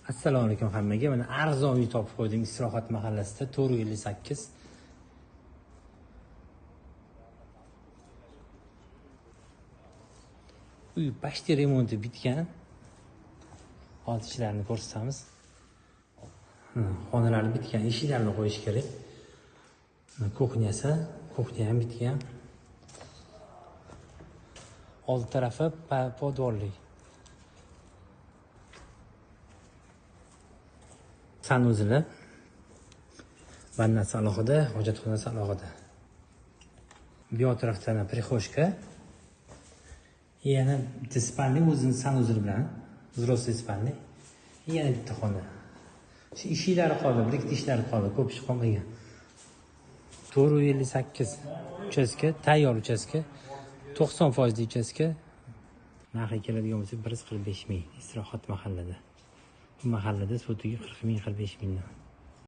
Assalomu alaykum hammaga. Mana arzon uy topib qo'ydim Istirohat mahallasida 458. Uy почти remonti bitgan. Hozir ishlarini ko'rsatamiz. Xonalari bitgan, eshiklarni qo'yish kerak. Kuxnya ham bitgan. Old tarafi podvorli. Sanuzli. Vannasi alohida, hojatxonasi alohida. Bu yoq tarafdan prixoshka. Yana bitta spalni o'zining sanuzli bilan, взрослый spalni. Yana bitta xona. Shu ishiklari qoldi, bir ikkita ishlari qoldi, ko'p ish qolmagan. 458 uchastka, tayyor uchastka. 90% uchastka. Narxi keladigan bo'lsa 145 ming Istirohat mahallada. Bu mahallada sotiga 40 ming, 45 mingdan.